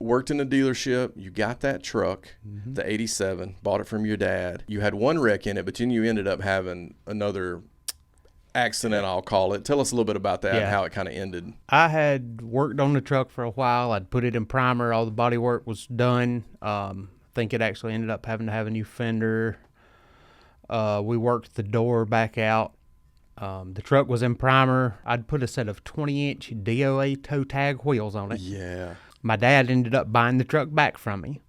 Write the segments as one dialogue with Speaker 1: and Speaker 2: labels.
Speaker 1: worked in a dealership. You got that truck, the 87, bought it from your dad. You had one wreck in it, but then you ended up having another accident, I'll call it. Tell us a little bit about that and how it kind of ended.
Speaker 2: I had worked on the truck for a while. I'd put it in primer. All the body work was done. I think it actually ended up having to have a new fender. We worked the door back out. The truck was in primer. I'd put a set of 20-inch DOA toe tag wheels on it.
Speaker 1: Yeah.
Speaker 2: My dad ended up buying the truck back from me.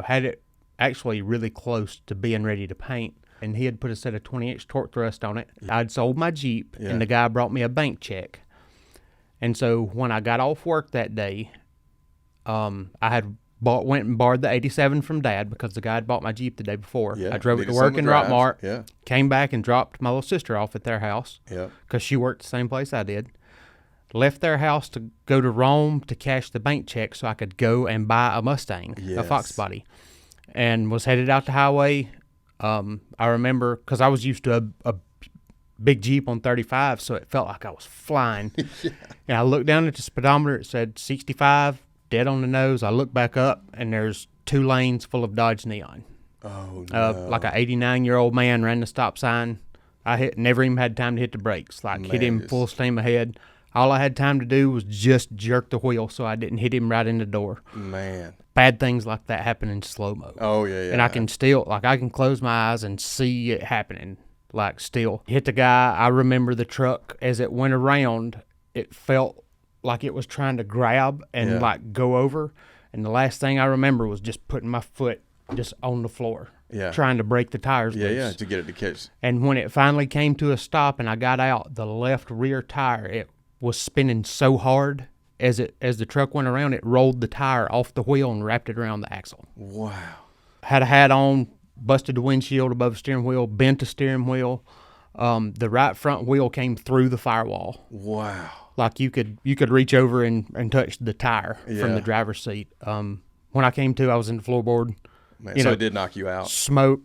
Speaker 2: Had it actually really close to being ready to paint. And he had put a set of 20-inch torque thrust on it. I'd sold my Jeep, and the guy brought me a bank check. And so when I got off work that day, I had went and borrowed the 87 from Dad because the guy had bought my Jeep the day before.
Speaker 1: Yeah,
Speaker 2: I drove it to work in Rockmart.
Speaker 1: Yeah.
Speaker 2: Came back and dropped my little sister off at their house because she worked the same place I did. Left their house to go to Rome to cash the bank check so I could go and buy a Mustang, a Fox body, and was headed out the highway. I remember because I was used to a big Jeep on 35, so it felt like I was flying. And I looked down at the speedometer. It said 65, dead on the nose. I looked back up, and there's 2 lanes full of Dodge Neon.
Speaker 1: Oh, no.
Speaker 2: Like a 89-year-old man ran the stop sign. I never even had time to hit the brakes. Hit him full steam ahead. All I had time to do was just jerk the wheel so I didn't hit him right in the door.
Speaker 1: Man.
Speaker 2: Bad things like that happen in slow-mo.
Speaker 1: Oh, yeah.
Speaker 2: And I can still, I can close my eyes and see it happening, still. Hit the guy. I remember the truck, as it went around, it felt like it was trying to grab and, go over. And the last thing I remember was just putting my foot just on the floor. Trying to break the tires loose.
Speaker 1: Yeah, to get it to catch.
Speaker 2: And when it finally came to a stop and I got out, the left rear tire, it was spinning so hard as the truck went around, it rolled the tire off the wheel and wrapped it around the axle.
Speaker 1: Wow.
Speaker 2: Had a hat on, busted the windshield above the steering wheel, bent the steering wheel. The right front wheel came through the firewall.
Speaker 1: Wow.
Speaker 2: Like you could reach over and touch the tire from the driver's seat. When I came to, I was in the floorboard.
Speaker 1: Man, so it did knock you out.
Speaker 2: Smoke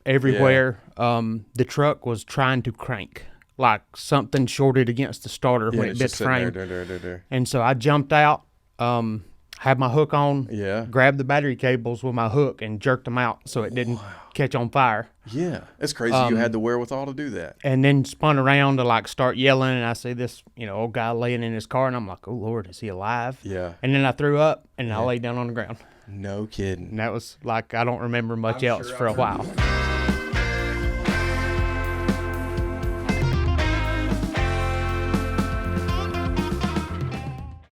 Speaker 2: everywhere. The truck was trying to crank. Like something shorted against the starter when it bit the frame.
Speaker 1: There.
Speaker 2: And so I jumped out, had my hook on, grabbed the battery cables with my hook and jerked them out so it didn't catch on fire.
Speaker 1: Yeah, it's crazy you had the wherewithal to do that.
Speaker 2: And then spun around to start yelling, and I see this, old guy laying in his car, and I'm like, oh, Lord, is he alive?
Speaker 1: Yeah.
Speaker 2: And then I threw up, and I laid down on the ground.
Speaker 1: No kidding.
Speaker 2: And that was I don't remember much else for a while.